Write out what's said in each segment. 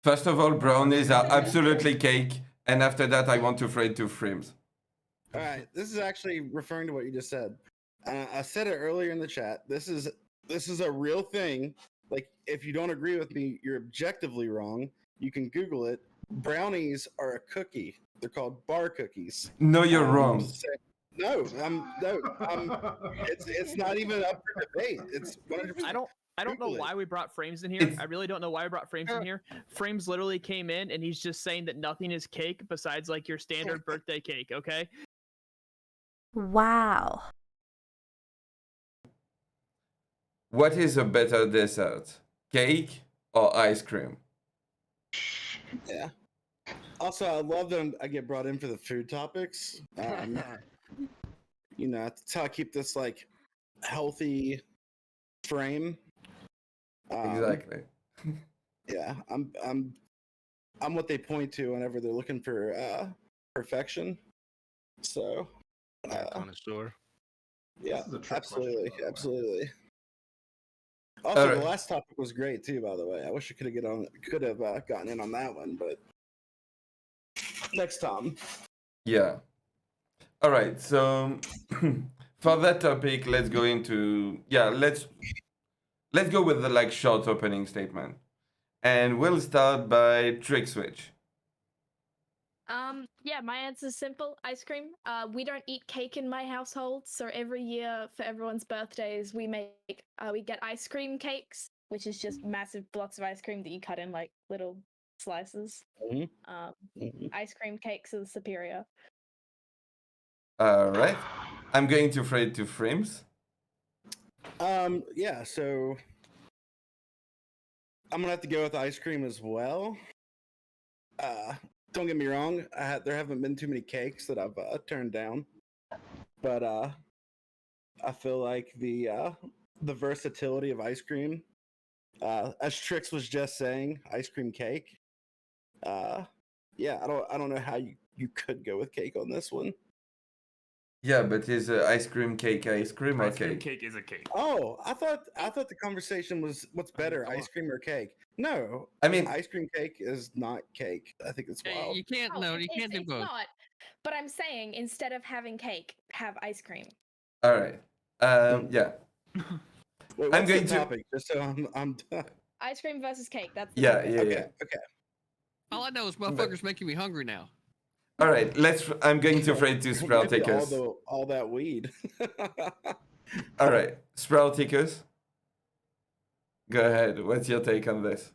First of all, brownies are absolutely cake, and after that, I want to throw it to Freemz. All right, this is actually referring to what you just said. I said it earlier in the chat. This is a real thing. Like, if you don't agree with me, you're objectively wrong. You can Google it. Brownies are a cookie. They're called bar cookies. No, you're wrong. It's not even up for debate. It's 100%. I don't know Google it. why we brought Freemz in here. I really don't know why we brought Freemz in here. Freemz literally came in and he's just saying that nothing is cake besides like your standard birthday cake, okay? Wow. What is a better dessert? Cake or ice cream? Yeah. Also, I love that I get brought in for the food topics. You know, that's how I keep this like healthy frame. Exactly. Yeah, I'm what they point to whenever they're looking for perfection. So, connoisseur. Yeah, This is a trick absolutely, question, by the way. absolutely. Also, Alright. the last topic was great too. By the way, I wish I could have gotten in on that one, but next time. Yeah. All right. So for that topic, let's go into let's go with the like short opening statement, and we'll start by Trick Switch. Yeah, my answer is simple. Ice cream. We don't eat cake in my household, so every year for everyone's birthdays, we get ice cream cakes, which is just massive blocks of ice cream that you cut in like little slices. Ice cream cakes are superior. All right. I'm going to throw it to Freemz. Yeah. So I'm gonna have to go with ice cream as well. Don't get me wrong. There haven't been too many cakes that I've turned down, but I feel like the versatility of ice cream, as Trix was just saying, ice cream cake. Yeah, I don't know how you could go with cake on this one. Yeah, but is ice cream cake ice cream or Ice cream cake? cake is a cake. Oh, I thought the conversation was what's better, come ice cream or cake? No, I mean, ice cream cake is not cake. I think it's wild. You can't. No, you can't do It's both. not. But I'm saying instead of having cake, have ice cream. all right. Yeah. Wait, I'm what's going the to- topic? Just so I'm done. Ice cream versus cake. That's the Yeah, topic. yeah, Okay, yeah. okay. All I know is motherfuckers making me hungry now. All right. I'm going to throw it to Maybe Sprouticus. all that weed. All right, Sprouticus. Go ahead. What's your take on this?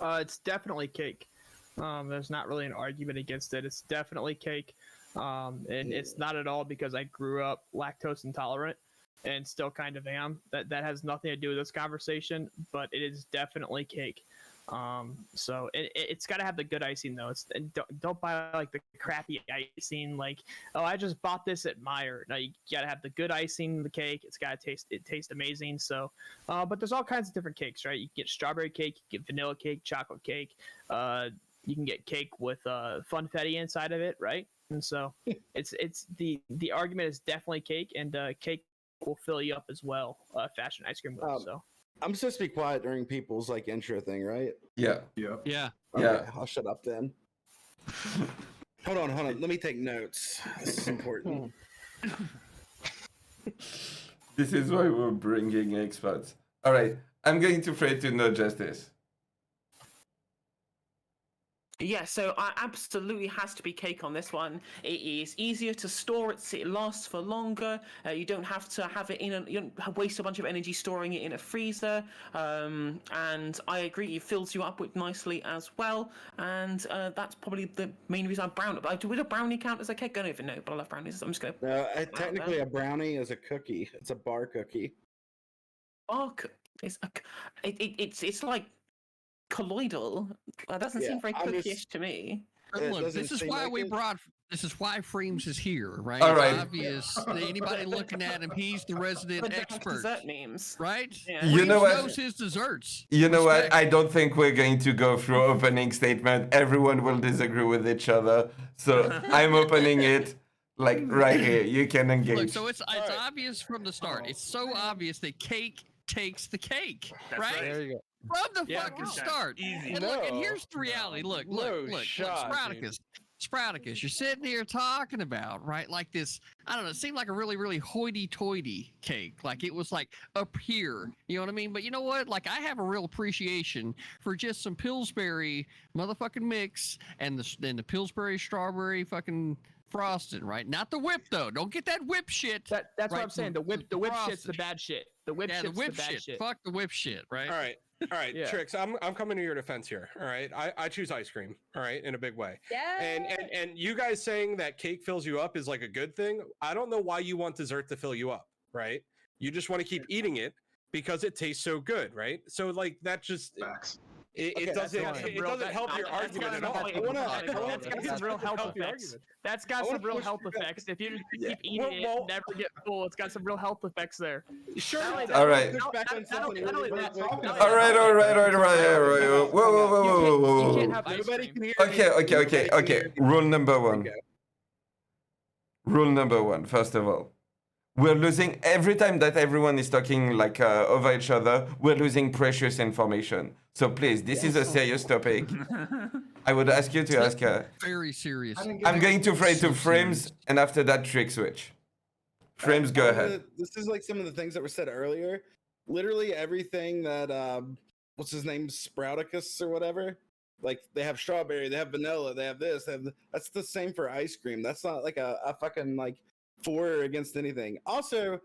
It's definitely cake. There's not really an argument against it. It's definitely cake. And it's not at all because I grew up lactose intolerant and still kind of am. That has nothing to do with this conversation, but it is definitely cake. So it's got to have the good icing though. And don't buy like the crappy icing. Like, oh, I just bought this at Meijer. No, you gotta have the good icing in the cake. It's gotta taste amazing. So, but there's all kinds of different cakes, right? You can get strawberry cake, you can get vanilla cake, chocolate cake. You can get cake with funfetti inside of it, right? And so it's the argument is definitely cake, and cake will fill you up as well. Fashion ice cream will. So. I'm supposed to be quiet during people's like intro thing, right? Yeah. Yep. Yeah. Okay, Yeah. I'll shut up then. Hold on. Let me take notes. This is important. This is why we're bringing experts. All right. I'm going to throw it to No Justice. Yeah, so I absolutely has to be cake on this one. It is easier to store. It lasts for longer. You don't have to have it you don't waste a bunch of energy storing it in a freezer. And I agree, it fills you up with nicely as well. And that's probably the main reason would a brownie count as a cake? I don't even know, but I love brownies. I'm just gonna. No, technically a brownie is a cookie. It's a bar cookie. It's like colloidal. That doesn't seem very cookish to me. Look, this is why This is why Freemz is here, right? All it's right. obvious. Anybody looking at him, he's the resident expert, dessert memes, right? Yeah. You know what? Knows his desserts. You know Respect. what? I don't think we're going to go through opening statement. Everyone will disagree with each other. So I'm opening it like right here. You can engage. Look, so it's obvious from the start. It's so obvious that cake takes the cake, That's right? right. There you go. From the Yeah, fucking 100%. start. Easy. And look, and here's the reality. Look, Sproutacus. Sproutacus, you're sitting here talking about, right, like this, I don't know, it seemed like a really, really hoity-toity cake. Like it was like up here, you know what I mean? But you know what? Like I have a real appreciation for just some Pillsbury motherfucking mix and the Pillsbury strawberry fucking frosting, right? Not the whip though. Don't get that whip shit. That's right? what I'm saying. The whip shit's the frosting. bad shit. The whip Yeah, shit's the whip bad shit. shit. Fuck the whip shit, right? All right, Yeah. Trix. I'm coming to your defense here. All right, I choose ice cream. All right, in a big way. Yeah. And you guys saying that cake fills you up is like a good thing. I don't know why you want dessert to fill you up, right? You just want to keep eating it because it tastes so good, right? So like that just Facts. it doesn't help your argument at all. That's got some real health effects. That's got some real health effects. If you keep eating it and never get full, it's got some real health effects there. Sure. All right. All right. Whoa. You can't have ice Nobody cream. can hear me. Okay. Rule number one. Rule number one, first of all. We're losing every time that everyone is talking like over each other. We're losing precious information. So please, this is a serious topic. I would ask you to ask her. Very serious. I'm going to fray to Freemz, and after that, trick switch. Freemz, go ahead. This is like some of the things that were said earlier. Literally everything that what's his name, Sprouticus or whatever. Like they have strawberry, they have vanilla, they have this. That's the same for ice cream. That's not like a fucking like for or against anything. Also,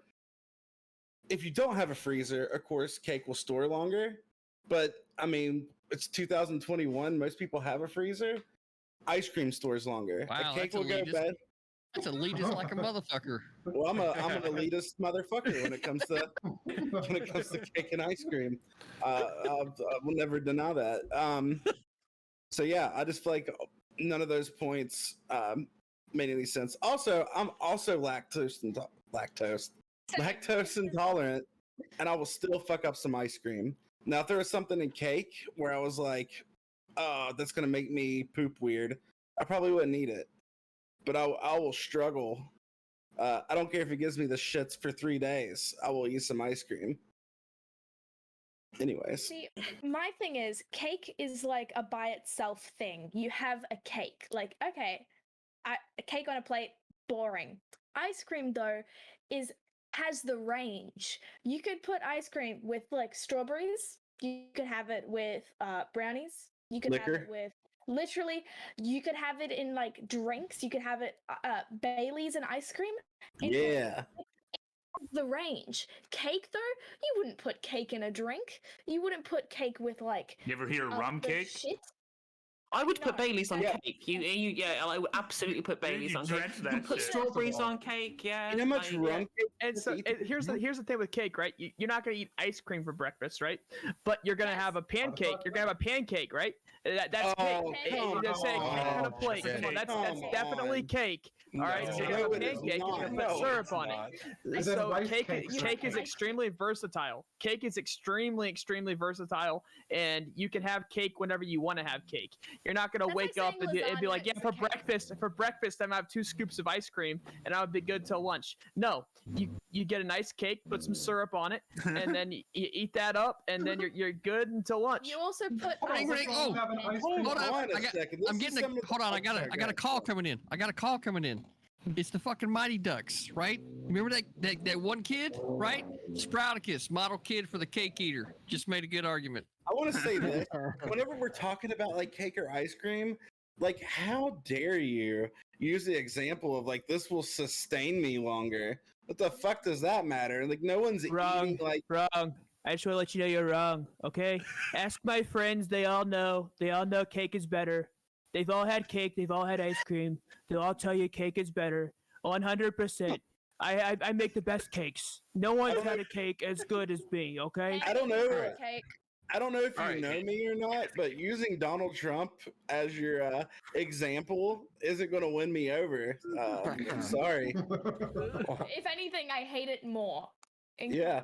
if you don't have a freezer, of course, cake will store longer. But I mean, it's 2021. Most people have a freezer. Ice cream stores longer. Wow, a cake that's will go elitist. bad. That's elitist like a motherfucker. Well, I'm an elitist motherfucker when it comes to cake and ice cream. I will never deny that. So yeah, I just feel like none of those points made any sense. Also, I'm also lactose intolerant, and I will still fuck up some ice cream. Now, if there was something in cake where I was like, "Oh, that's gonna make me poop weird," I probably wouldn't eat it. But I will struggle. I don't care if it gives me the shits for 3 days. I will eat some ice cream. Anyways. See, my thing is, cake is like a by itself thing. You have a cake. Like, okay, a cake on a plate, boring. Ice cream, though, has the range. You could put ice cream with, like, strawberries. You could have it with brownies. You could have it with... Literally, you could have it in, like, drinks. You could have it Baileys and ice cream. Yeah. The range. Cake, though, you wouldn't put cake in a drink. You wouldn't put cake with like. You ever hear rum cake? Shit. I would put Baileys on cake. Yeah, I would absolutely put Baileys on cake. You put strawberries on cake, yeah. You know how much rum cake? And so here's the thing with cake, right? You're not gonna eat ice cream for breakfast, right? But you're gonna have a pancake. You're gonna have a pancake, right? That's cake. You're gonna say cake on a plate. Come on, that's definitely cake. All right, so you have a pancake. You're gonna put syrup on it. So cake is extremely versatile. Cake is extremely versatile, and you can have cake whenever you want to have cake. You're not gonna wake up and be like, yeah, for breakfast, I'm gonna have 2 scoops of ice cream, and I would be good till lunch. No, you get a nice cake, put some syrup on it, and then you eat that up, and then you're good until lunch. You also put. Hold on. I'm getting hold on. I got a call coming in. It's the fucking Mighty Ducks, right? Remember that one kid, right? Sprouticus, model kid for the cake eater. Just made a good argument. I want to say this. Whenever we're talking about like cake or ice cream, like how dare you use the example of like this will sustain me longer? What the fuck does that matter? Like no one's eating like wrong. I just want to let you know you're wrong, okay? Ask my friends, they all know cake is better. They've all had cake, they've all had ice cream. They'll all tell you cake is better. 100%. I make the best cakes. No one's had a cake as good as me, okay? I don't know. I don't know if you know me or not, but using Donald Trump as your example isn't going to win me over. I'm sorry. If anything, I hate it more. Yeah.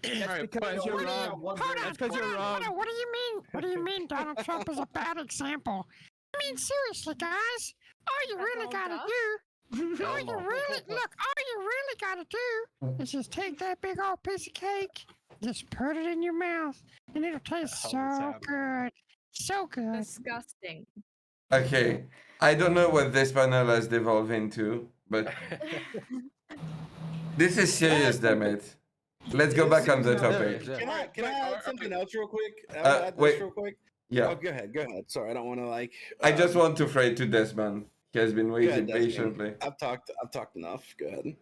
That's because you're wrong. That's because you're wrong. What do you mean? What do you mean Donald Trump is a bad example? I mean, seriously, guys, all you really gotta do, all you really gotta do is just take that big old piece of cake, just put it in your mouth, And it'll taste The hell is so happening? good. So good. Disgusting. Okay, I don't know what this panel has devolved into, but this is serious, damn it. Let's go back on the topic. Can I add something else real quick? Add wait. this real quick. Yeah, Oh, go ahead. Go ahead. Sorry, I don't want to like. I just want to throw it to Desmond. He has been go waiting ahead, Desmond. patiently. I've talked enough. Go ahead.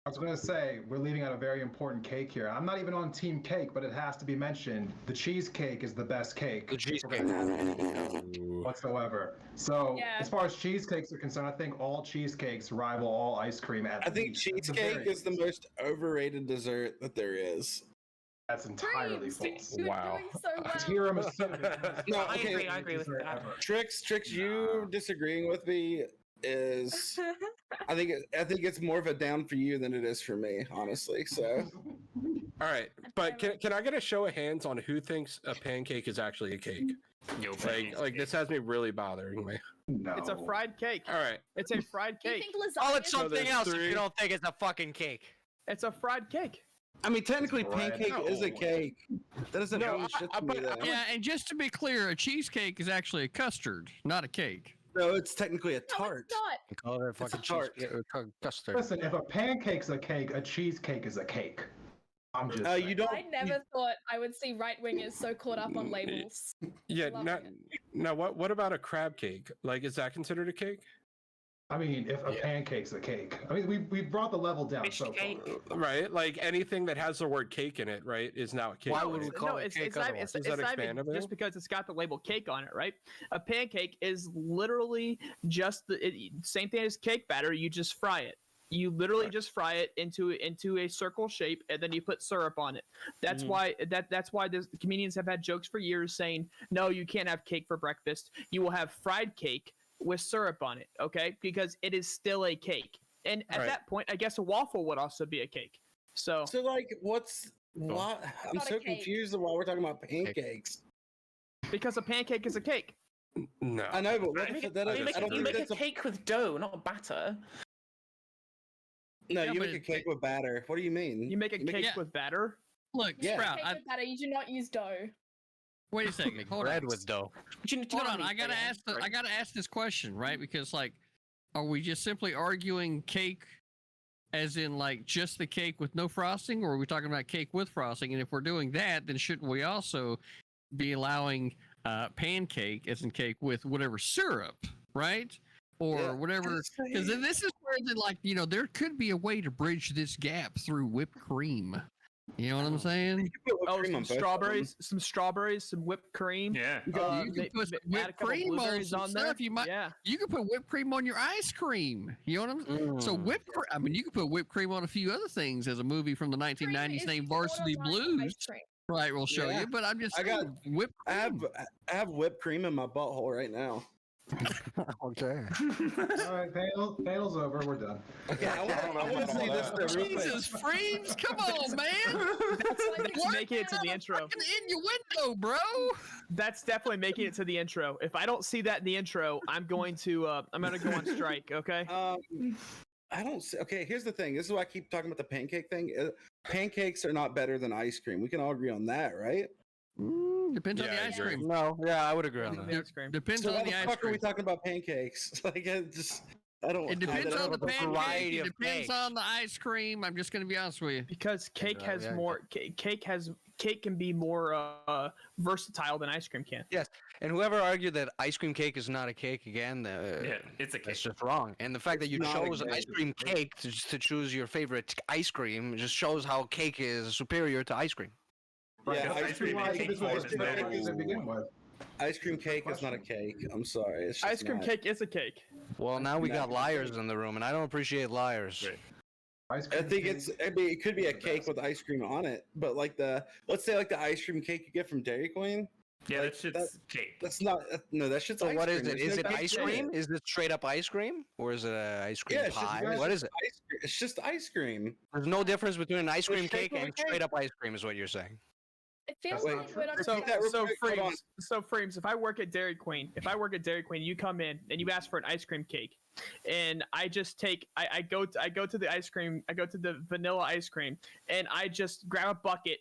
I was going to say, we're leaving out a very important cake here. I'm not even on team cake, but it has to be mentioned. The cheesecake is the best cake. The cheesecake. Whatsoever. So, Yeah. as far as cheesecakes are concerned, I think all cheesecakes rival all ice cream at I think least. At the cheesecake very is the least. most overrated dessert that there is. That's entirely Freemz, false. you're Wow. doing so well. Tiramisu. No, I okay. agree with that. Tricks, you disagreeing with me is. I think it's more of a down for you than it is for me, honestly. So All right, but can I get a show of hands on who thinks a pancake is actually a cake? Yo, Like this has me really bothering me. No. It's a fried cake. All right, It's a fried Do you cake. think lasagna? Call it So something there's else if three. you don't think it's a fucking cake. It's a fried cake. I mean, technically, Bread. pancake is a cake. That doesn't No, mean shit to me. but Though. Yeah, and just to be clear, a cheesecake is actually a custard, not a cake. No, it's technically a No, tart. it's not. You call it a a fucking tart. custard. Listen, if a pancake's a cake, a cheesecake is a cake. I'm just. You don't. I never thought I would see right wingers so caught up on labels. yeah. Loving Not, now, what about a crab cake? Like, is that considered a cake? I mean, if a pancake's a cake. I mean, we brought the level down Fish so cake. far. Right, like anything that has the word cake in it, right, is now a cake. Why would we call No, it it's, cake it's not, otherwise? it's, Does it's that not expand even everything? just because it's got the label cake on it, right? A pancake is literally just same thing as cake batter. You just fry it. You literally just fry it into a circle shape, and then you put syrup on it. That's why the comedians have had jokes for years saying, "No, you can't have cake for breakfast. You will have fried cake with syrup on it." Okay, because it is still a cake. And at Right. that point, I guess a waffle would also be a cake. So So, like, what? I'm not a so cake. confused while we're talking about pancakes. because a pancake is a cake. No, I know, but what You if make, that? you I make, don't you think make a that's a. cake with dough, not batter. No, Yeah, you but make a it- cake with batter. What do you mean? You make a cake Yeah. with batter. Look, Yeah. Sprout, Cake with batter, you do not use dough. wait a second. Hold Bread on. with dough. Do you know Hold what on. mean, I gotta Freya? ask. Sorry. I gotta ask this question, right? Because like, are we just simply arguing cake, as in like just the cake with no frosting, or are we talking about cake with frosting? And if we're doing that, then shouldn't we also be allowing pancake, as in cake with whatever syrup, right? Or Yeah, whatever, because then this is where the like there could be a way to bridge this gap through whipped cream. You know what I'm saying? You put whipped Oh, cream on some both of them. strawberries, some whipped cream. Yeah. You can put some add a whipped couple cream on blueberries some there. stuff. You might. Yeah. You can put whipped cream on your ice cream. You know what I'm So whipped cream. I mean, you can put whipped cream on a few other things. As a movie from the 1990s named Varsity Blues, right? We'll show Yeah. you. But I'm just I got- saying, whipped I cream. have whipped cream in my butthole right now. Okay. All right, panel's over. We're done. Yeah, I want to see this though, real quick. Jesus, Freemz, come on, man! That's making it to the intro. Fucking innuendo, bro. That's definitely making it to the intro. If I don't see that in the intro, I'm going to go on strike. Okay. I don't see. Okay, here's the thing. This is why I keep talking about the pancake thing. Pancakes are not better than ice cream. We can all agree on that, right? Depends on Yeah, the I ice agree. cream. No, yeah, I would agree on The that. ice cream. Depends So why on the the ice fuck are cream. we talking about pancakes? Like, I don't. It depends I on the don't- pancake. variety It of depends cakes. on the ice cream. I'm just gonna be honest with you. Because cake has yeah. more. Cake can be more versatile than ice cream can. And whoever argued that ice cream cake is not a cake again, It's a that's cake. just wrong. And the fact that you It's not a chose cake, ice it's cream a cake. cake to choose your favorite ice cream just shows how cake is superior to ice cream. Yeah, Ice ice cream cream and cake cake This was forms a is cake no to begin with. Ice cream cake is not a cake. I'm sorry. It's just Ice cream not. cake is a cake. Well, now we No. got liars in the room, and I don't appreciate liars. Right. Ice I cream think cake it's. I mean, it could be a is the cake best. with ice cream on it, but like let's say like the ice cream cake you get from Dairy Queen. Yeah, Like, that shit's cake. That's not. No, that shit's So ice what is cream. it? There's Is no it cake ice in cream? it. Is it straight up ice cream, or is it a ice cream Yeah, it's just- pie? it's What just is it? It's just ice cream. There's no difference between an ice The cream shape cake of a and cake. straight up ice cream, is what you're saying. It feels Wait, like we're not So, Repeat that real so quick, hold on. Freemz, if I work at Dairy Queen, you come in and you ask for an ice cream cake, and I just I go to the ice cream, I go to the vanilla ice cream, and I just grab a bucket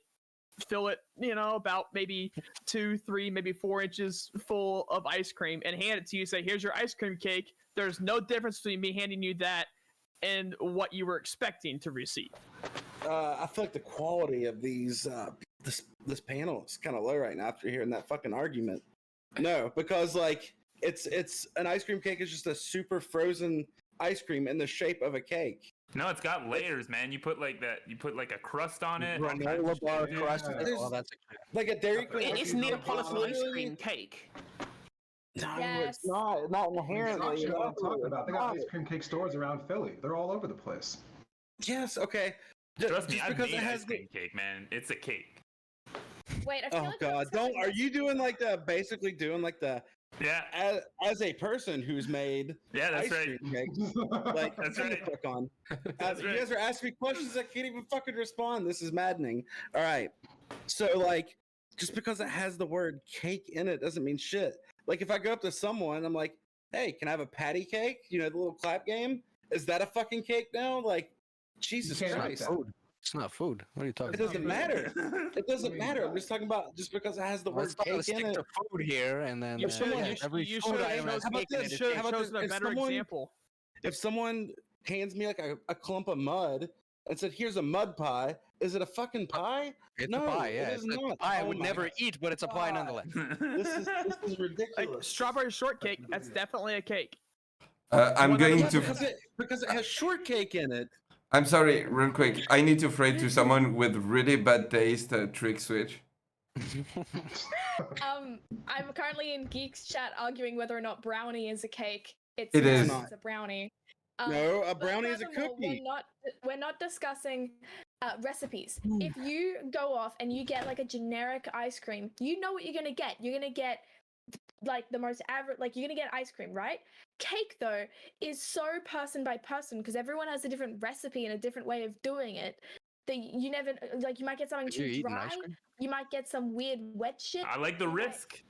fill it, about maybe 2, 3, maybe 4 inches full of ice cream and hand it to you. Say, here's your ice cream cake. There's no difference between me handing you that and what you were expecting to receive. I feel like the quality of these this panel is kind of low right now after hearing that fucking argument. No, because like it's an ice cream cake is just a super frozen ice cream in the shape of a cake. No, it's got layers, man. You put like that. You put like a crust on it. Granola bar crust. Oh, that's Like a Dairy Queen. It's Neapolitan ice cream cake. No, Yes. it's not. Not inherently. That's what I'm talking about. They got ice cream cake stores around Philly. They're all over the place. Yes. Okay. Trust me, Just I've because made it has ice cream cake, man. It's a cake. Wait, I feel Oh like God! Don't. Are you doing like the basically doing like the Yeah. as a person who's made Yeah, that's ice right. cream cakes, like That's I'm gonna right. click on. That's You right. guys are asking me questions I can't even fucking respond. This is maddening. All right, so like, just because it has the word cake in it doesn't mean shit. Like if I go up to someone, I'm like, "Hey, can I have a patty cake?" You know, the little clap game. Is that a fucking cake now? Like, Jesus can't eat Christ! that. food. It's not food. What are you talking It about? doesn't matter. It doesn't matter. I'm just talking about just because it has the word Let's not cake in stick it. to food here, and then You should have every food item has How about cake in this? it. should How have about chosen this? a If better someone- example. If someone hands me like a clump of mud and said, "Here's a mud pie," is it a fucking pie? It's No, a pie, yeah. it is It's a not. pie I Oh would my never God. eat, but it's a pie nonetheless. This is ridiculous. Like strawberry shortcake, that's definitely a cake. I'm going Yeah, to. because it has shortcake in it. I'm sorry, real quick. I need to phrase to someone with really bad taste trick switch. I'm currently in Geeks chat arguing whether or not brownie is a cake. It not, is. It's a brownie. No, a But brownie is a furthermore, cookie. We're not discussing recipes. If you go off and you get like a generic ice cream, you know what you're gonna get. You're gonna get like the most average. Like you're gonna get ice cream, right? Cake though is so person by person because everyone has a different recipe and a different way of doing it. That you never like. You might get something Have you too eaten dry. ice cream? You might get some weird wet shit. I like the risk.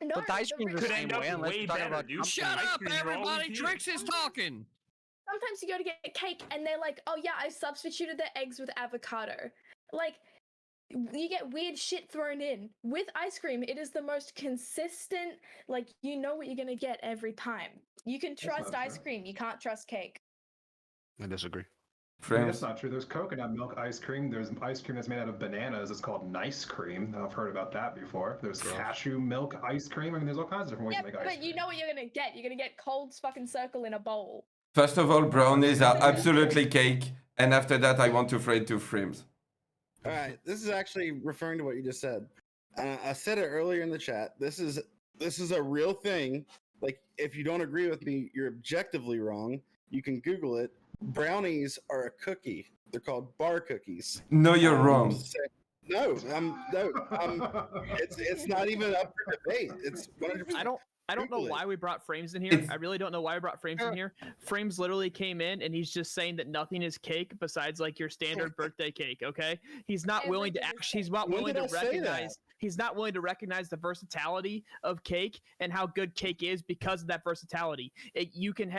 No, But the ice cream is the Could same end up way, unless way you're talking better, about dude. Shut Ice up, cream, you're always everybody! here. Trix is talking. Sometimes you go to get cake and they're like, "Oh yeah, I substituted the eggs with avocado." Like you get weird shit thrown in. With ice cream, it is the most consistent, like you know what you're going to get every time. You can trust not ice true. cream, you can't trust cake. I disagree. I mean, Freemz. that's not true. There's coconut milk ice cream. There's ice cream that's made out of bananas. It's called nice cream. I've heard about that before. There's cashew milk ice cream. I mean, there's all kinds of different ways Yeah, to make ice but cream. you know what you're going to get. You're going to get cold fucking circle in a bowl. First of all, brownies are absolutely cake, and after that, I want to phrase to Freemz. All right, this is actually referring to what you just said. I said it earlier in the chat. This is a real thing. Like, if you don't agree with me, you're objectively wrong. You can Google it. Brownies are a cookie. They're called bar cookies. No, you're wrong. No, it's not even up for debate. It's 100%. I don't know Google it. why we brought Freemz in here. I really don't know why we brought Freemz in here. Freemz literally came in and he's just saying that nothing is cake besides like your standard birthday cake. Okay, he's not willing to actually. He's not When willing did to I say that? recognize. He's not willing to recognize the versatility of cake and how good cake is because of that versatility. You can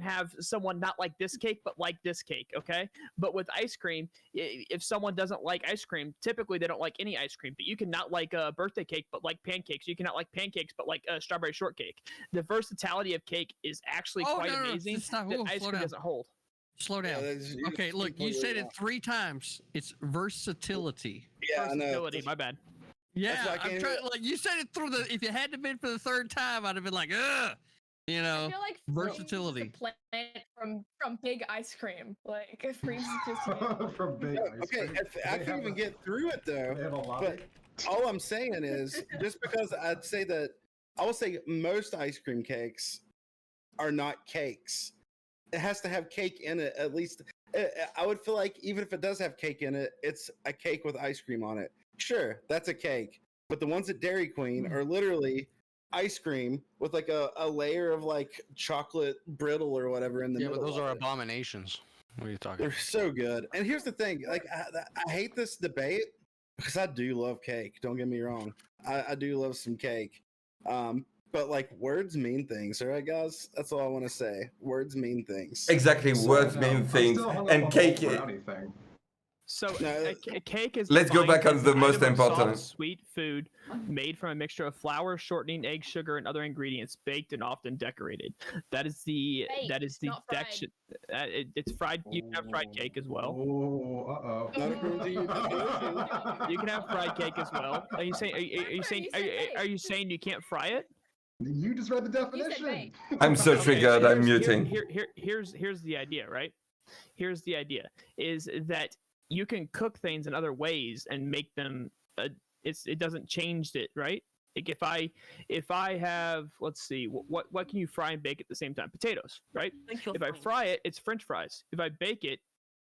have someone not like this cake but like this cake. Okay, but with ice cream, if someone doesn't like ice cream, typically they don't like any ice cream. But you can not like a birthday cake but like pancakes. You cannot like pancakes but like a strawberry shortcake. The versatility of cake is actually quite amazing it's not- that ooh, ice slow cream down. doesn't hold. Slow down. Okay, look, you said it 3 times. It's versatility. Yeah, I know. Versatility, my bad. Yeah, why I I'm can't trying. Like you said it through the. If you had to been for the 3rd time, I'd have been like, ugh. You I know, feel like versatility. Freemz is a plant from Big Ice Cream. Like Freemz is just From big ice Okay, cream. I can't even get through it though. They have a lobby. But all I'm saying is, just because I'd say that, I will say most ice cream cakes are not cakes. It has to have cake in it at least. I would feel like even if it does have cake in it, it's a cake with ice cream on it. Sure, that's a cake. But the ones at Dairy Queen are literally ice cream with like a layer of like chocolate brittle or whatever in the Yeah, middle. but those of are it. abominations. What are you talking They're so good. And here's the thing, like I hate this debate because I do love cake. Don't get me wrong. I do love some cake. But like words mean things, all right, guys? That's all I want to say. Words mean things. Exactly, So- words No, mean I'm things, still hung up and on the cake. brownie thing. So No, a cake is. Let's go defined back on as the an most item of soft, important. sweet food made from a mixture of flour, shortening, egg, sugar, and other ingredients, baked and often decorated. That is the Baked, not fried. It's fried. You can have fried cake as well. Oh, uh-oh. Not according to your definition. You can have fried cake as well. Are you saying? Are you saying? Are you saying you can't fry it? You just read the definition. baked. I'm so triggered. I'm muting. Here's the idea, right? Here's the idea: is that you can cook things in other ways and make them. It doesn't change it, right? Like if I have, let's see, what can you fry and bake at the same time? Potatoes, right? If I fry it, it's French fries. If I bake it,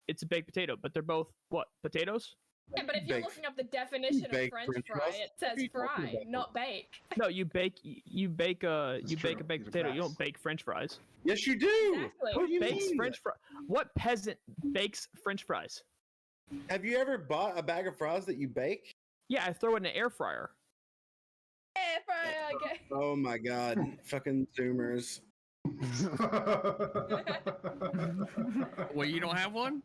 it's a baked potato. But they're both what? Potatoes? Yeah, but if you're looking up the definition of bake French French fry, fries? it says fry, not bake. No, you bake a baked true. baked These are potato. You facts. don't bake French fries. Yes, you do. Exactly. What do you Bakes mean? French fries. What peasant bakes French fries? Have you ever bought a bag of fries that you bake? Yeah, I throw it in an air fryer. Yeah, fry, okay. Oh my god, fucking Zoomers. Well, you don't have one?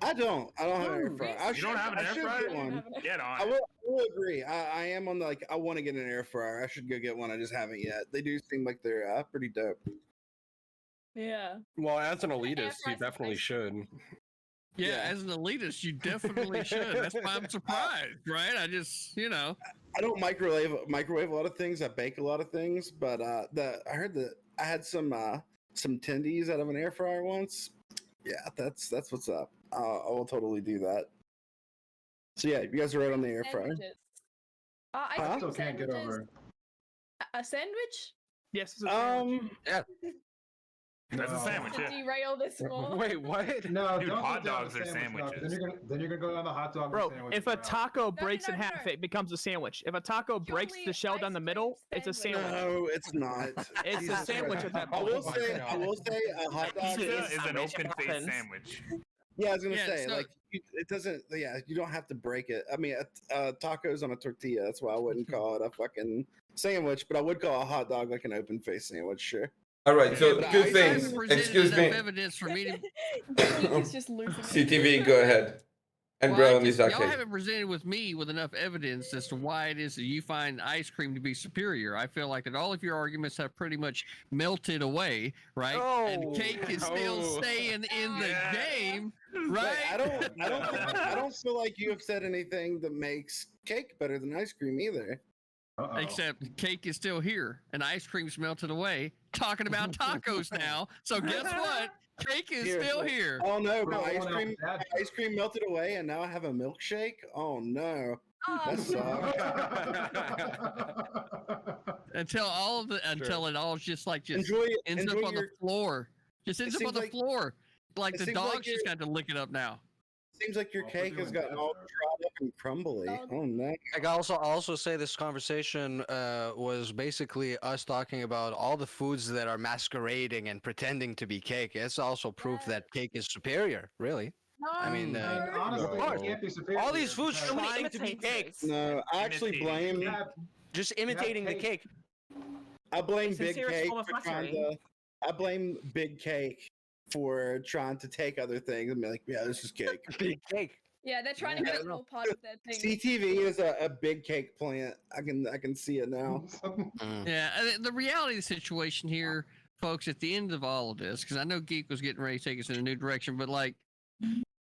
I don't have an air fryer. I You don't have an I air should fryer? get one. Get on. I will agree. I am on the I want to get an air fryer. I should go get one. I just haven't yet. They do seem like they're pretty dope. Yeah. Well, as an Air elitist, you fry's definitely nice. should. Yeah, Yeah. as an elitist, you definitely should. That's why I'm surprised, right? I just, I don't microwave a lot of things. I bake a lot of things, but I heard that I had some tendies out of an air fryer once. Yeah, that's what's up. I will totally do that. So yeah, you guys are right on the air fryer. Sandwiches. Ice Huh? cream Still can't get sandwiches. over. A sandwich? Yes, it's a sandwich. That's a sandwich. To Yeah. derail this more. Wait, what? No, Dude, don't hot go down dogs the are sandwich route, 'cause sandwiches. Then you're gonna go down the hot dog. Bro, sandwich if a route. taco breaks in no, half, no. it becomes a sandwich. If a taco breaks the Purely shell down ice the cream middle, it's a sandwich. sandwich. No, it's not. It's a Jesus sandwich Christ. at that I point. will say a hot dog. Pizza Pizza is an sandwich open faced happens. sandwich. Yeah, I was gonna Yeah, say so- like it doesn't. Yeah, you don't have to break it. I mean, tacos on a tortilla. That's why I wouldn't call it a fucking sandwich, but I would call a hot dog like an open face sandwich. Sure. All right, so But two I things. haven't presented Excuse enough me. evidence for me to. Geek is just losing it. CTV, go ahead. And Well, Brown is y'all okay. haven't presented with me with enough evidence as to why it is that you find ice cream to be superior. I feel like that all of your arguments have pretty much melted away, right? And cake is still staying in the game, right? Wait, I don't feel like you have said anything that makes cake better than ice cream either. Uh-oh. Except cake is still here and ice cream's melted away. Talking about tacos now. So guess what? Cake is still here. Oh no, my Bro, ice one cream, else, my ice cream melted away, and now I have a milkshake. Oh no, that sucks. Until it all just Enjoy ends up on the floor. Just ends up on seems the like- floor. Like it the seems dogs like just you're- got to lick it up now. Seems like your Well, we're cake has doing gotten better. all dried up and crumbly. Oh no. I also say this conversation was basically us talking about all the foods that are masquerading and pretending to be cake. It's also proof that cake is superior, really. I mean, honestly, of course. it can't be superior. All these foods because trying to be cake, No, I actually blame. you have- just imitating the cake. I blame It's a Big serious Cake form of for trying flattery. to. I blame Big Cake for trying to take other things and be like, yeah, this is cake. Big cake. Yeah, they're trying to I get don't more part of their thing. CTV is a big cake plant. I can see it now. Yeah, the reality of the situation here, folks, at the end of all of this, because I know Geek was getting ready to take us in a new direction, but like,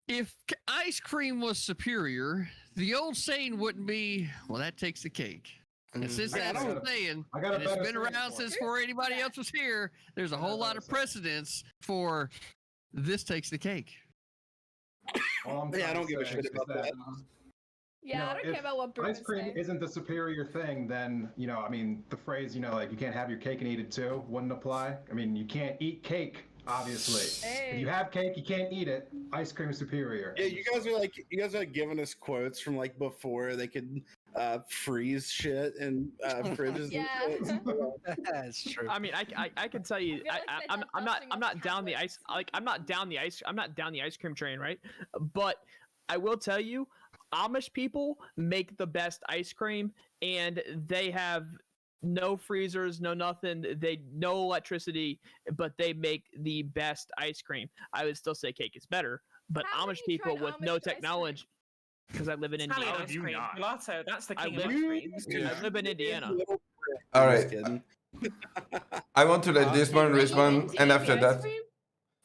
if ice cream was superior, the old saying wouldn't be, well, that takes the cake. And since I that's got the saying, I got a and it's better been saying around for since it. before anybody else was here, there's a whole lot of precedence for this takes the cake. All I'm Yeah, I trying don't to give a say shit is about that. Yeah, I don't care if about what ice Bruce cream saying. isn't the superior thing, then I mean, the phrase, like you can't have your cake and eat it too, wouldn't apply. I mean, you can't eat cake, obviously. If you have cake, you can't eat it. Ice cream is superior. Yeah, you guys are like giving us quotes from like before they could freeze shit in fridges. Yeah. And shit. That's true. I mean, I can tell you, I feel like they're just I'm dusting not off down the ice. tablets. I'm not down the ice cream train, right? But I will tell you, Amish people make the best ice cream, and they have no freezers, no nothing. No electricity, but they make the best ice cream. I would still say cake is better, but How have Amish you people tried with Amish no ice cream? technology, because I live in Italian Indiana. ice you cream. not? Gelato, that's the I king of live- ice creams. I live in Indiana. All I'm right. just kidding. I want to let this one Wait, respond, Lindsay and made after the ice that, cream?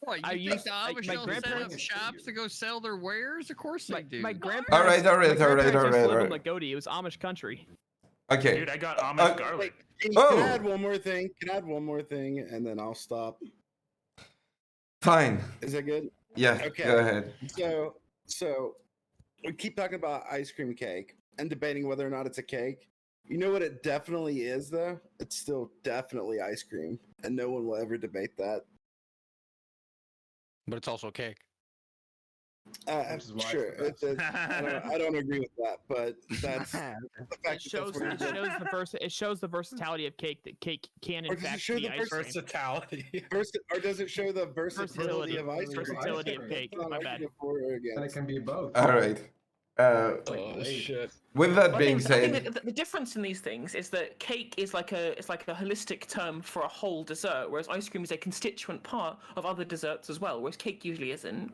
What, I you think used- the I- Amish my don't set up grandparents- shops to go sell their wares? Of course they do. My grandparents. All right, my grandparents used to live all in right. Lagodi. It was Amish country. Okay. Dude, I got Amish Uh, garlic. Can Oh. I add one more thing? Can I add one more thing, and then I'll stop? Fine. Is that good? Yeah. Okay. Go ahead. So we keep talking about ice cream cake and debating whether or not it's a cake. You know what it definitely is, though? It's still definitely ice cream, and no one will ever debate that. But it's also cake. Which is why it's Sure. the best. I don't agree with that, but that's the It fact shows, that that's what it shows the versatility of cake, that cake can Or in does it fact show be the ice cream. Versatility. or does it show the versatility of ice cream? Versatility of cake. It's not My arguing bad. for or And it against. can be both. All right. Oh shit. With that I being think said, the difference in these things is that cake is like a holistic term for a whole dessert, whereas ice cream is a constituent part of other desserts as well, whereas cake usually isn't.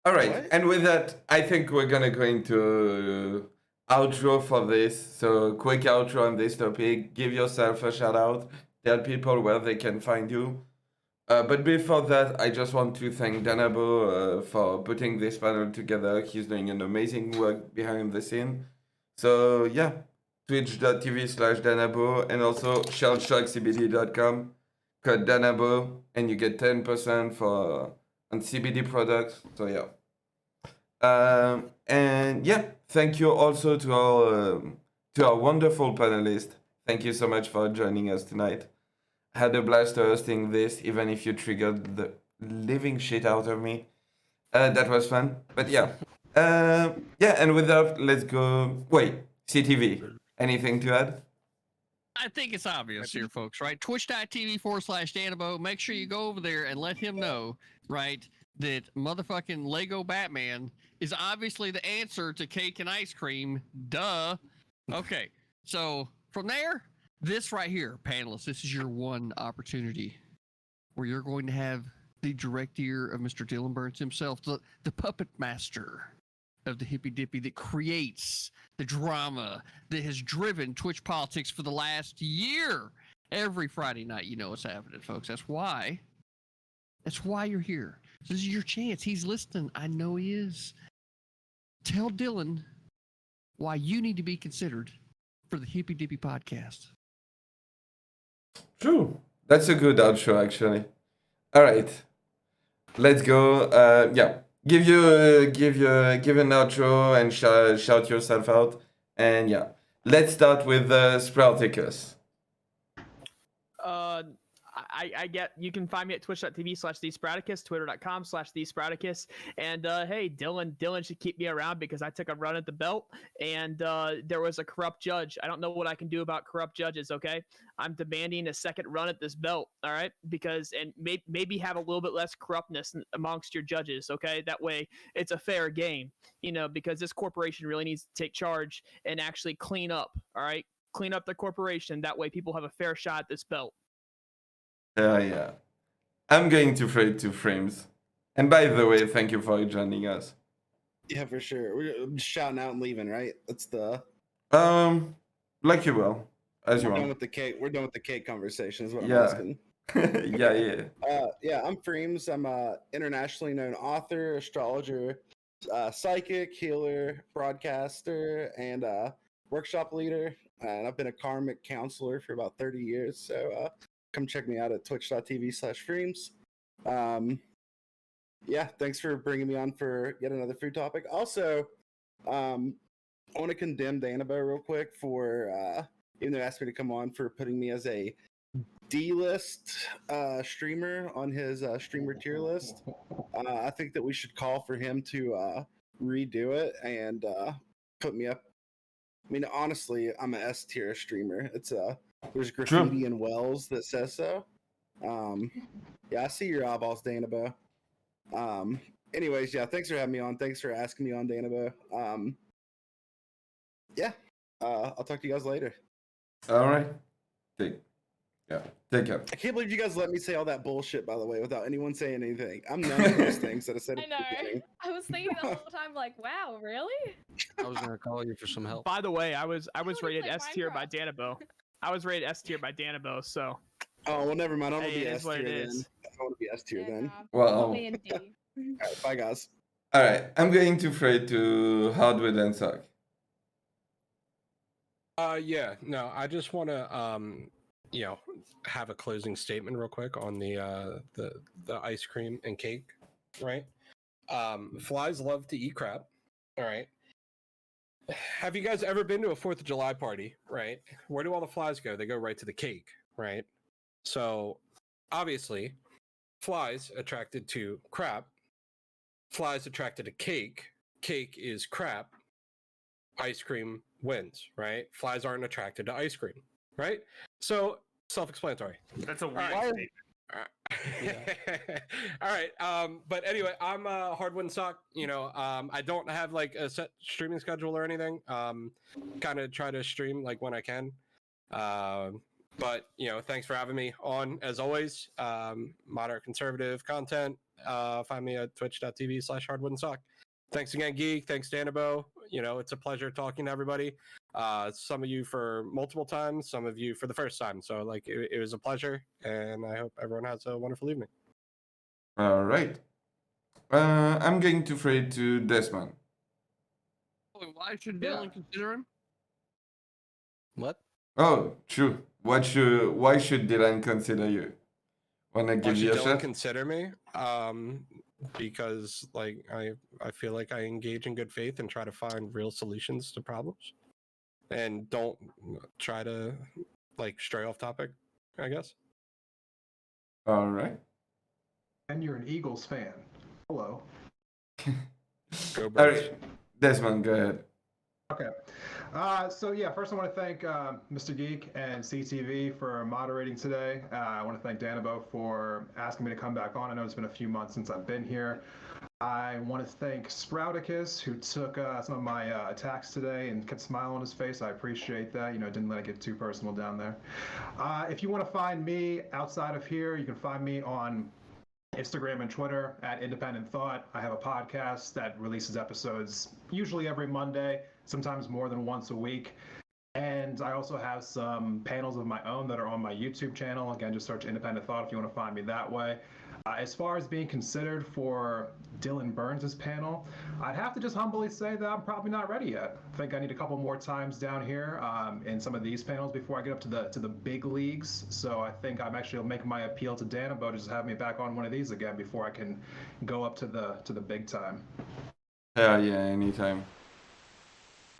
all right. What? And with that, I think we're gonna go into outro for this. So quick outro on this topic. Give yourself a shout out. Tell people where they can find you. But before that, I just want to thank Danabo for putting this panel together. He's doing an amazing work behind the scene. So yeah, twitch.tv/Danabo and also shellshockcbd.com. Code Danabo and you get 10% for on CBD products. So yeah. And yeah, thank you also to our wonderful panelists. Thank you so much for joining us tonight. Had a blast hosting this, even if you triggered the living shit out of me. That was fun. But yeah. Yeah, and with that, let's go. Wait, CTV. Anything to add? I think it's obvious here, folks, right? Twitch.tv/Danabo. Make sure you go over there and let him know, right, that motherfucking Lego Batman is obviously the answer to cake and ice cream. Duh. Okay, so from there, this right here, panelists, this is your one opportunity where you're going to have the direct ear of Mr. Dylan Burns himself, the puppet master of the Hippy Dippy that creates the drama that has driven Twitch politics for the last year. Every Friday night, you know what's happening, folks. That's why you're here. This is your chance. He's listening. I know he is. Tell Dylan why you need to be considered for the Hippy Dippy podcast. True. That's a good outro, actually. All right. Let's go. Yeah. Give an outro and shout yourself out. And yeah. Let's start with Sprouticus. I get, you can find me at twitch.tv/thesprouticus, twitter.com/thesprouticus, and hey, Dylan should keep me around because I took a run at the belt and there was a corrupt judge. I don't know what I can do about corrupt judges. Okay, I'm demanding a second run at this belt. All right, because and maybe have a little bit less corruptness amongst your judges. Okay, that way it's a fair game. You know, because this corporation really needs to take charge and actually clean up. All right, clean up the corporation. That way people have a fair shot at this belt. Yeah. I'm going to throw it to Freemz. And by the way, thank you for joining us. Yeah, for sure. We're just shouting out and leaving, right? That's the. Like you will, as you We're done want. with the cake. We're done with the cake conversation. Is what Yeah. I'm asking. Yeah. I'm Freemz. I'm a internationally known author, astrologer, psychic, healer, broadcaster, and workshop leader. And I've been a karmic counselor for about 30 years. So come check me out at twitch.tv/Freemz. Yeah, thanks for bringing me on for yet another food topic. Also, I want to condemn Danabo real quick for, even though he asked me to come on, for putting me as a D-list streamer on his streamer tier list. I think that we should call for him to redo it and put me up. I mean, honestly, I'm an S tier streamer. It's there's graffiti in Wells that says so. Yeah, I see your eyeballs, Danabo. Anyways, yeah, thanks for having me on. Thanks for asking me on, Danabo. Yeah, I'll talk to you guys later. All right. Okay. Yeah, take care. I can't believe you guys let me say all that bullshit, by the way, without anyone saying anything. I'm none of those things that I said I at the know. beginning. I was thinking the whole time, like, wow, really? I was gonna call you for some help. By the way, I was wanna rated play S tier by Minecraft. Danabo. I was rated S tier by Danabo, so Oh, well, never mind. I don't want hey, to be it S is what tier it then. is. I want to be S tier Yeah, then. nah, Well, put me in D. All right, bye, guys. all right. I'm going to throw it to Hardwood and Sock. Yeah, no, I just want to have a closing statement real quick on the ice cream and cake, right? Flies love to eat crap, all right? Have you guys ever been to a 4th of July party, right? Where do all the flies go? They go right to the cake, right? So, obviously, flies attracted to crap, flies attracted to cake, cake is crap, ice cream wins, right? Flies aren't attracted to ice cream, right? So self-explanatory. That's a weird right. statement. All right. But anyway, I'm Hardwood and Sock. I don't have like a set streaming schedule or anything. Kind of try to stream like when I can. But thanks for having me on as always. Moderate conservative content. Find me at twitch.tv/Hardwood and Sock. Thanks again, Geek. Thanks, Danabo. It's a pleasure talking to everybody. Some of you for multiple times, some of you for the first time. So, it was a pleasure, and I hope everyone has a wonderful evening. All right. I'm going to throw it to Desmond. Why should Dylan consider him? What? Oh, true. Why should Dylan consider you? Wanna give you a Dylan shot? consider me? Because I feel like I engage in good faith and try to find real solutions to problems, and don't try to stray off topic, I guess. All right. And you're an Eagles fan. Hello. Go Birds. All right. Desmond, go ahead. Okay. So yeah, first I want to thank Mr. Geek and CTV for moderating today. I want to thank Danabo for asking me to come back on. I know it's been a few months since I've been here. I want to thank Sprouticus, who took some of my attacks today and kept smiling on his face. I appreciate that. Didn't let it get too personal down there. If you want to find me outside of here, you can find me on Instagram and Twitter at Independent Thought. I have a podcast that releases episodes usually every Monday, sometimes more than once a week. And I also have some panels of my own that are on my YouTube channel. Again, just search Independent Thought if you want to find me that way. As far as being considered for Dylan Burns' panel, I'd have to just humbly say that I'm probably not ready yet. I think I need a couple more times down here in some of these panels before I get up to the big leagues. So I think I'm actually making my appeal to Danabo to just have me back on one of these again before I can go up to the big time. Yeah, anytime.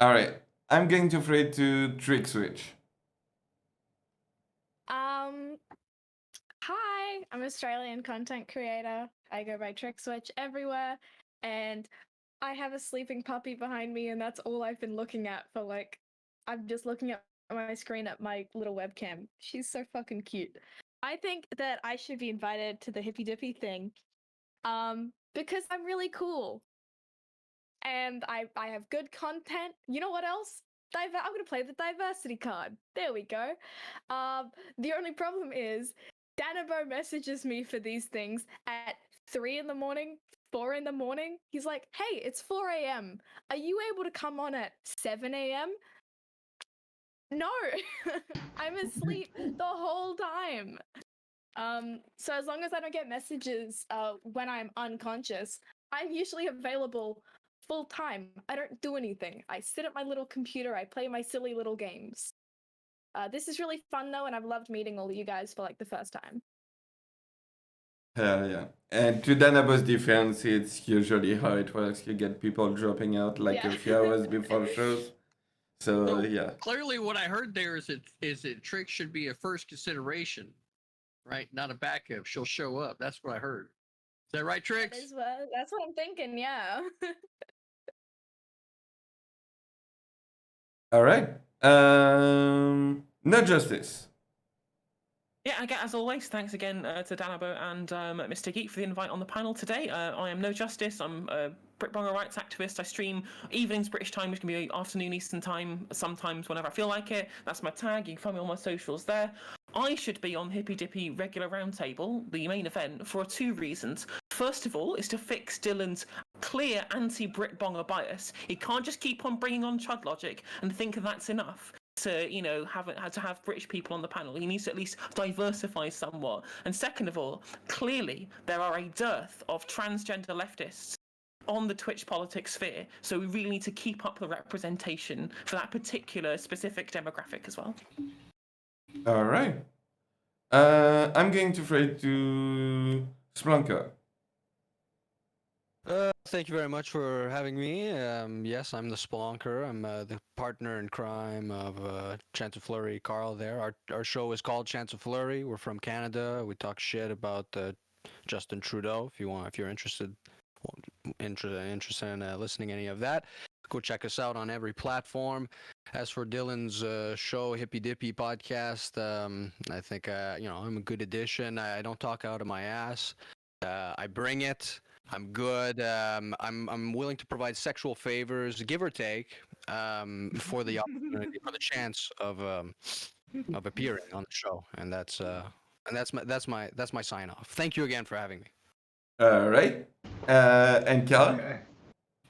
All right. I'm going to throw it to Trick Switch. Hi, I'm Australian content creator. I go by Trick Switch everywhere, and I have a sleeping puppy behind me, and that's all I've been looking at for I'm just looking at my screen at my little webcam. She's so fucking cute. I think that I should be invited to the Hippy Dippy thing, because I'm really cool. And I have good content. You know what else? I'm gonna play the diversity card. There we go. The only problem is Danabo messages me for these things at 3 in the morning, 4 in the morning. He's like, hey, it's 4 a.m. Are you able to come on at 7 a.m.? No, I'm asleep the whole time. So as long as I don't get messages when I'm unconscious, I'm usually available full time. I don't do anything. I sit at my little computer, I play my silly little games. This is really fun though, and I've loved meeting all of you guys for the first time. Yeah. And to Danabo's defense, it's usually how it works. You get people dropping out a few hours before shows. So yeah. Clearly, what I heard there is that Trick should be a first consideration, right? Not a backup. She'll show up. That's what I heard. Is that right, Trix? That's what I'm thinking. Yeah. All right. No Justice. Yeah, again, as always, thanks again to Danabo and Mr. Geek for the invite on the panel today. I am No Justice. I'm a Britbonger rights activist. I stream evenings British time, which can be afternoon Eastern time, sometimes whenever I feel like it. That's my tag. You can find me on my socials there. I should be on Hippy Dippy regular roundtable, the main event, for 2 reasons. First of all, is to fix Dylan's clear anti-Brit bonger bias. He can't just keep on bringing on Chud logic and think that's enough to, you know, have British people on the panel. He needs to at least diversify somewhat. And second of all, clearly there are a dearth of transgender leftists on the Twitch politics sphere, so we really need to keep up the representation for that particular specific demographic as well. All right. I'm going to throw it to Splunker. Thank you very much for having me. Yes, I'm the Spelunker. I'm the partner in crime of Chancellor Carl there. Our show is called Chancellor. We're from Canada. We talk shit about Justin Trudeau. If you're interested in listening to any of that, go check us out on every platform. As for Dylan's show, Hippy Dippy podcast, I think I'm a good addition. I don't talk out of my ass. I bring it. I'm good. I'm willing to provide sexual favors, give or take, for the opportunity, for the chance of appearing on the show, and that's my sign off. Thank you again for having me. All right. And Cal?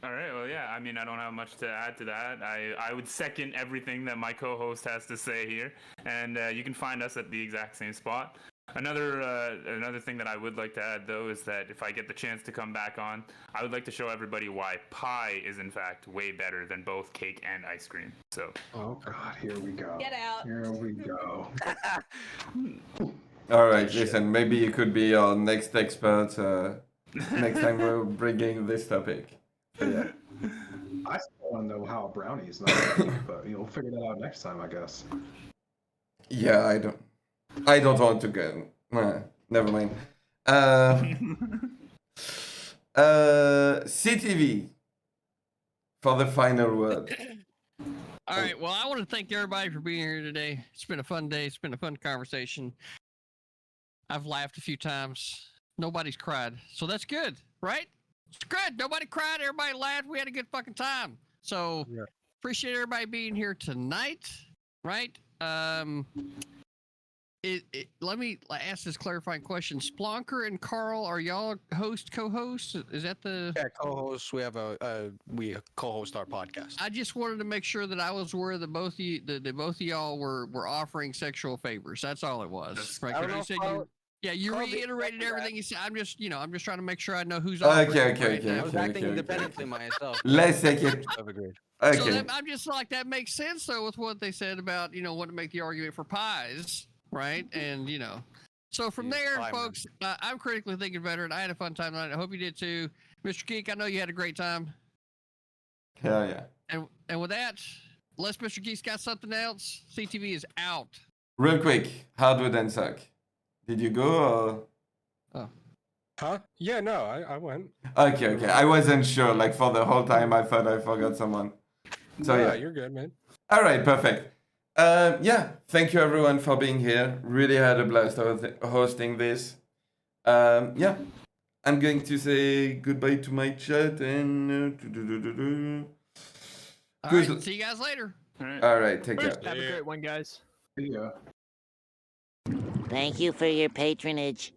All right. Well, yeah. I mean, I don't have much to add to that. I would second everything that my co-host has to say here, and you can find us at the exact same spot. Another thing that I would like to add, though, is that if I get the chance to come back on, I would like to show everybody why pie is in fact way better than both cake and ice cream. So. Oh God, here we go. Get out. Here we go. All right, listen, maybe you could be our next expert next time we're bringing this topic. So, yeah. I still want to know how a brownie is not beef, but you'll figure that out next time, I guess. Yeah, I don't want to go. Never mind. CTV for the final word. All right. Well, I want to thank everybody for being here today. It's been a fun day. It's been a fun conversation. I've laughed a few times. Nobody's cried. So that's good, right? It's good. Nobody cried. Everybody laughed. We had a good fucking time. So appreciate everybody being here tonight, right? Let me ask this clarifying question. Splonker and Carl, are y'all co-hosts? Is that the... Yeah, co-hosts. We have we co-host our podcast. I just wanted to make sure that I was aware that both of y'all were offering sexual favors. That's all it was. Right? I don't know if Carl, you Carl reiterated everything you said. I'm just trying to make sure I know who's Okay. I was acting independently myself. Let's take it. I've agreed. Okay. So I'm just like, that makes sense though with what they said about wanting to make the argument for pies, right? And so from there, folks, I'm critically thinking veteran. I had a fun time tonight. I hope you did too, Mr. Geek. I know you had a great time. Hell yeah. And with that, unless Mr. Geek's got something else, CTV is out. Real quick, hardwood and suck. Did you go or? Oh. Huh? Yeah, no, I went. Okay. I wasn't sure. Like for the whole time, I thought I forgot someone. So yeah, you're good, man. All right, perfect. Thank you everyone for being here. Really had a blast hosting this. I'm going to say goodbye to my chat and. All right, see you guys later. All right, take care. Have a great one, guys. See ya. Thank you for your patronage.